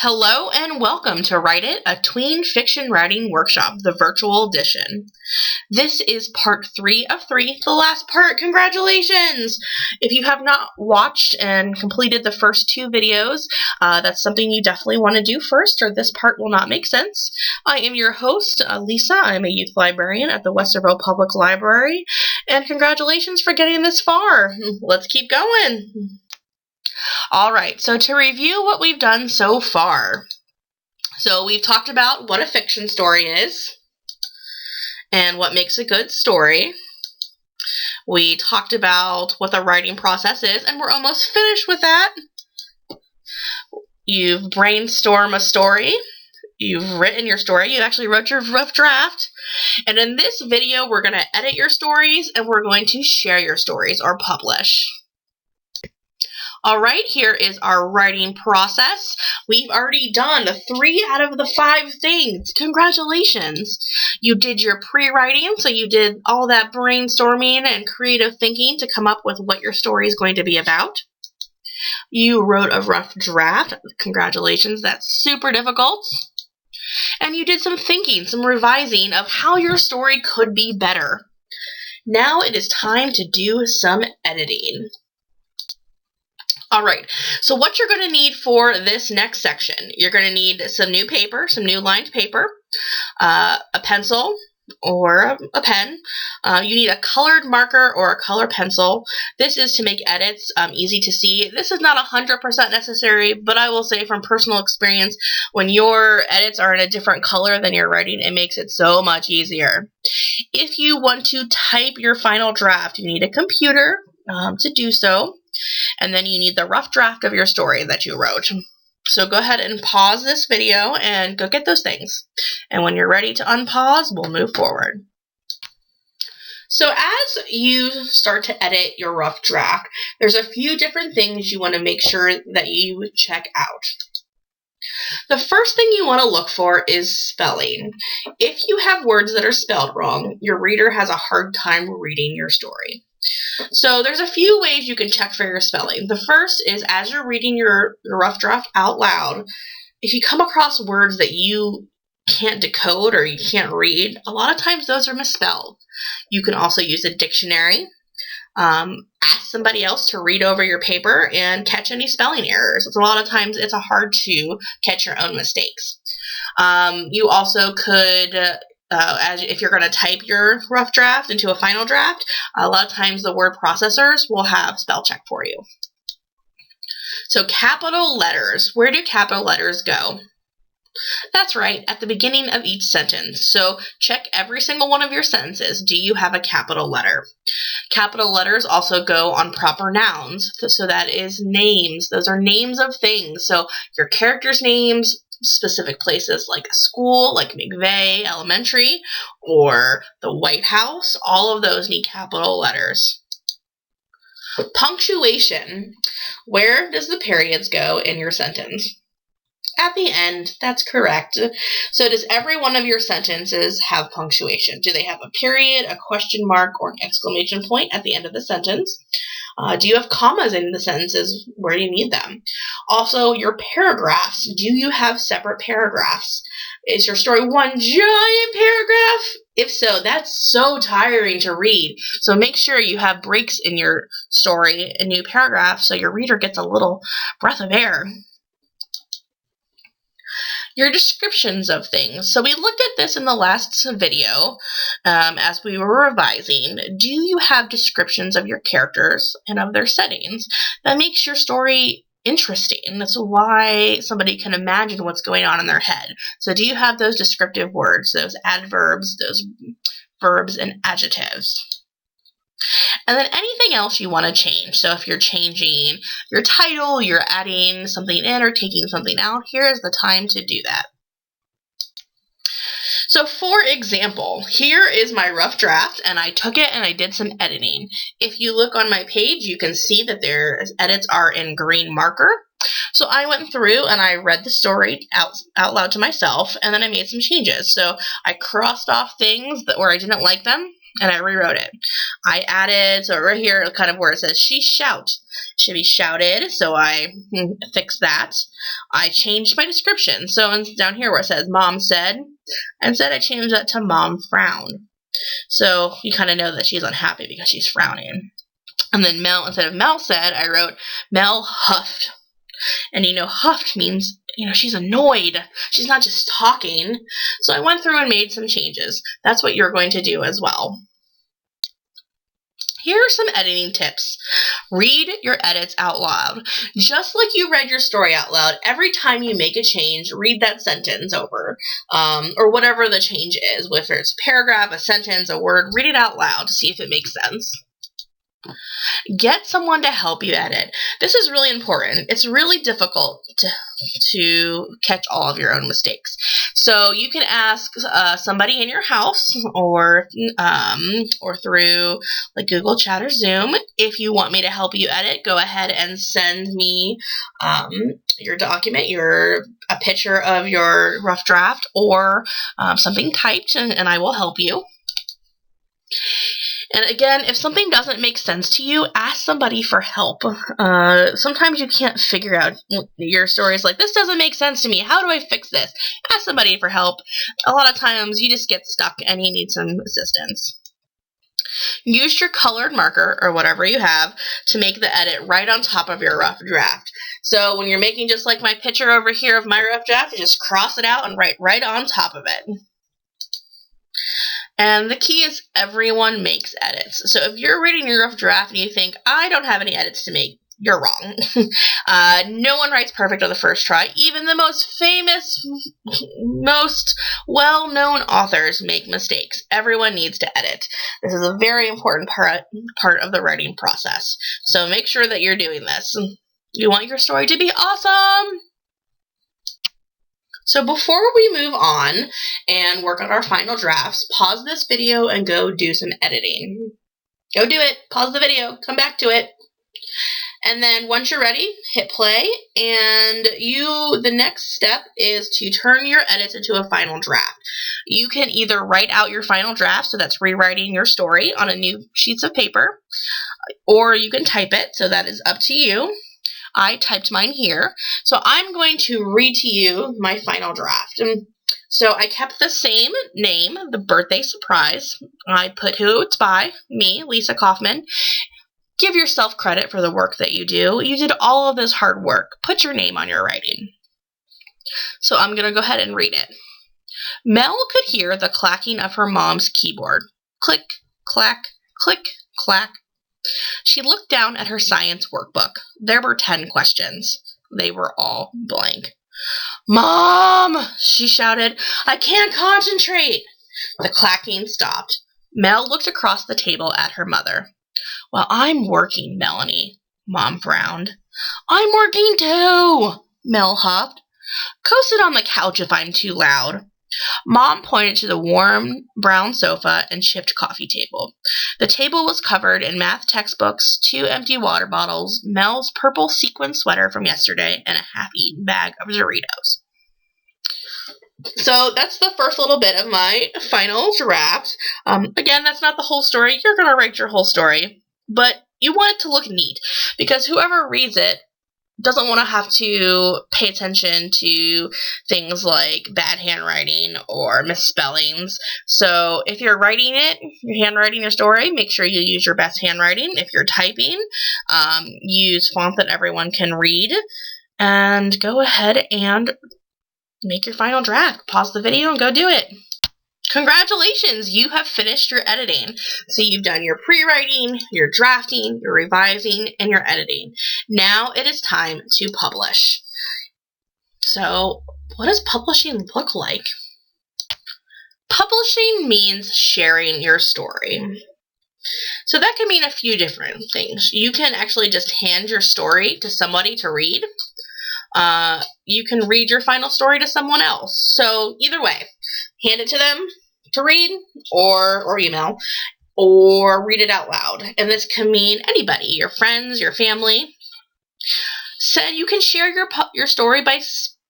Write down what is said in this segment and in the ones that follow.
Hello and welcome to Write It, a tween fiction writing workshop, the virtual edition. This is part 3 of 3, the last part. Congratulations! If you have not watched and completed the first 2 videos, that's something you definitely want to do first, or this part will not make sense. I am your host, Lisa. I'm a youth librarian at the Westerville Public Library, and congratulations for getting this far. Let's keep going. Alright, so to review what we've done so far. So we've talked about what a fiction story is and what makes a good story. We talked about what the writing process is, and we're almost finished with that. You've brainstormed a story. You've written your story. You actually wrote your rough draft. And in this video, we're going to edit your stories and we're going to share your stories or publish. Alright, here is our writing process. We've already done 3 out of the 5 things. Congratulations! You did your pre-writing, so you did all that brainstorming and creative thinking to come up with what your story is going to be about. You wrote a rough draft. Congratulations, that's super difficult. And you did some thinking, some revising of how your story could be better. Now it is time to do some editing. Alright, so what you're going to need for this next section, you're going to need some new paper, some new lined paper, a pencil or a pen. You need a colored marker or a color pencil. This is to make edits easy to see. This is not 100% necessary, but I will say from personal experience, when your edits are in a different color than your writing, it makes it so much easier. If you want to type your final draft, you need a computer to do so. And then you need the rough draft of your story that you wrote. So go ahead and pause this video and go get those things. And when you're ready to unpause, we'll move forward. So as you start to edit your rough draft, there's a few different things you want to make sure that you check out. The first thing you want to look for is spelling. If you have words that are spelled wrong, your reader has a hard time reading your story. So there's a few ways you can check for your spelling. The first is as you're reading your rough draft out loud, if you come across words that you can't decode or you can't read, a lot of times those are misspelled. You can also use a dictionary. Ask somebody else to read over your paper and catch any spelling errors. A lot of times it's hard to catch your own mistakes. You also could if you're going to type your rough draft into a final draft, a lot of times the word processors will have spell check for you. So capital letters, where do capital letters go? That's right, at the beginning of each sentence. So check every single one of your sentences. Do you have a capital letter? Capital letters also go on proper nouns. So that is names. Those are names of things. So your characters' names, specific places like a school, like McVeigh Elementary, or the White House, all of those need capital letters. Punctuation. Where does the periods go in your sentence? At the end, that's correct. So does every one of your sentences have punctuation? Do they have a period, a question mark, or an exclamation point at the end of the sentence? Do you have commas in the sentences where you need them? Also, your paragraphs. Do you have separate paragraphs? Is your story one giant paragraph? If so, that's so tiring to read. So make sure you have breaks in your story, a new paragraph, so your reader gets a little breath of air. Your descriptions of things. So we looked at this in the last video as we were revising. Do you have descriptions of your characters and of their settings? That makes your story interesting. That's why somebody can imagine what's going on in their head. So do you have those descriptive words, those adverbs, those verbs and adjectives? And then anything else you want to change. So if you're changing your title, you're adding something in or taking something out, here is the time to do that. So for example, here is my rough draft, and I took it and I did some editing. If you look on my page, you can see that their edits are in green marker. So I went through and I read the story out loud to myself, and then I made some changes. So I crossed off things where I didn't like them. and I rewrote it. I added, so right here, kind of where it says she shout, should be shouted, so I fixed that. I changed my description, so down here where it says mom said, instead I changed that to mom frowned. So you kind of know that she's unhappy because she's frowning. And then Mel, instead of Mel said, I wrote Mel huffed. And huffed means, she's annoyed. She's not just talking. So I went through and made some changes. That's what you're going to do as well. Here are some editing tips. Read your edits out loud. Just like you read your story out loud, every time you make a change, read that sentence over, or whatever the change is, whether it's a paragraph, a sentence, a word, read it out loud to see if it makes sense. Get someone to help you edit. This is really important. It's really difficult to catch all of your own mistakes. So you can ask somebody in your house or through like Google Chat or Zoom. If you want me to help you edit, go ahead and send me your document, a picture of your rough draft or something typed, and I will help you. And again, if something doesn't make sense to you, ask somebody for help. Sometimes you can't figure out your stories like, this doesn't make sense to me. How do I fix this? Ask somebody for help. A lot of times you just get stuck and you need some assistance. Use your colored marker or whatever you have to make the edit right on top of your rough draft. So when you're making just like my picture over here of my rough draft, you just cross it out and write right on top of it. And the key is everyone makes edits. So if you're reading your rough draft and you think, I don't have any edits to make, you're wrong. No one writes perfect on the first try. Even the most famous, most well-known authors make mistakes. Everyone needs to edit. This is a very important part of the writing process. So make sure that you're doing this. You want your story to be awesome! So before we move on and work on our final drafts, pause this video and go do some editing. Go do it. Pause the video. Come back to it. And then once you're ready, hit play. And the next step is to turn your edits into a final draft. You can either write out your final draft, so that's rewriting your story on a new sheets of paper, or you can type it, so that is up to you. I typed mine here. So I'm going to read to you my final draft. So I kept the same name, the birthday surprise. I put who it's by, me, Lisa Kaufman. Give yourself credit for the work that you do. You did all of this hard work. Put your name on your writing. So I'm going to go ahead and read it. Mel could hear the clacking of her mom's keyboard. Click, clack, click, clack. She looked down at her science workbook. There were 10 questions. They were all blank. Mom, she shouted, I can't concentrate. The clacking stopped. Mel looked across the table at her mother. Well, I'm working, Melanie, Mom frowned. I'm working too, Mel huffed. Go sit on the couch if I'm too loud. Mom pointed to the warm brown sofa and chipped coffee table. The table was covered in math textbooks, 2 empty water bottles, Mel's purple sequin sweater from yesterday, and a half-eaten bag of Doritos. So that's the first little bit of my final draft. Again, that's not the whole story. You're going to write your whole story, but you want it to look neat because whoever reads it doesn't want to have to pay attention to things like bad handwriting or misspellings. So if you're writing it, you're handwriting your story, make sure you use your best handwriting. If you're typing, use font that everyone can read, and go ahead and make your final draft. Pause the video and go do it. Congratulations, you have finished your editing. So you've done your pre-writing, your drafting, your revising, and your editing. Now it is time to publish. So what does publishing look like? Publishing means sharing your story. So that can mean a few different things. You can actually just hand your story to somebody to read. You can read your final story to someone else. So either way, hand it to them to read or email, or read it out loud. And this can mean anybody, your friends, your family. So you can share your story by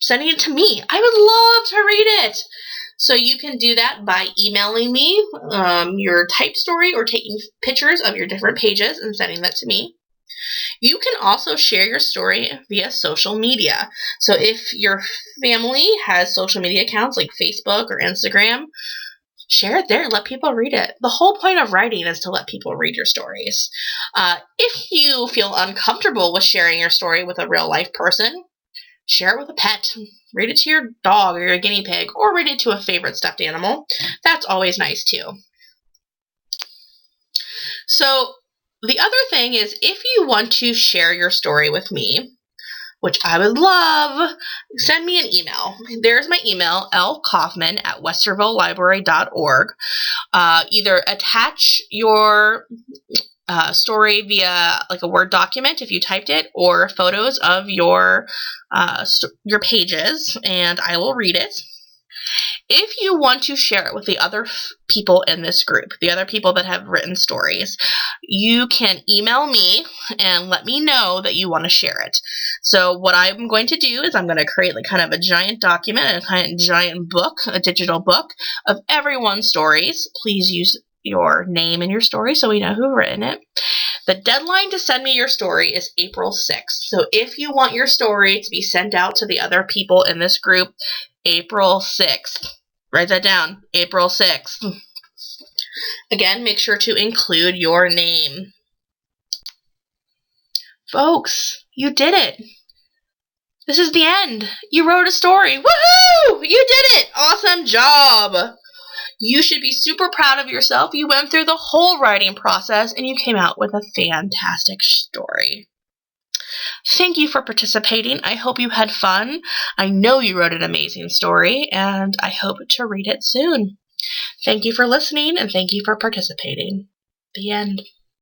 sending it to me. I would love to read it. So you can do that by emailing me your type story or taking pictures of your different pages and sending that to me. You can also share your story via social media. So if your family has social media accounts like Facebook or Instagram, share it there. Let people read it. The whole point of writing is to let people read your stories. If you feel uncomfortable with sharing your story with a real life person, share it with a pet. Read it to your dog or your guinea pig, or read it to a favorite stuffed animal. That's always nice too. So the other thing is, if you want to share your story with me, which I would love, send me an email. There's my email, lkaufman@westervillelibrary.org. Either attach your story via like a Word document if you typed it, or photos of your pages, and I will read it. If you want to share it with the other people in this group, the other people that have written stories, you can email me and let me know that you want to share it. So what I'm going to do is I'm going to create like kind of a giant document, a kind of giant book, a digital book of everyone's stories. Please use your name in your story so we know who's written it. The deadline to send me your story is April 6th. So if you want your story to be sent out to the other people in this group, April 6th. Write that down, April 6th. Again, make sure to include your name. Folks, you did it. This is the end. You wrote a story. Woohoo! You did it! Awesome job! You should be super proud of yourself. You went through the whole writing process and you came out with a fantastic story. Thank you for participating. I hope you had fun. I know you wrote an amazing story, and I hope to read it soon. Thank you for listening, and thank you for participating. The end.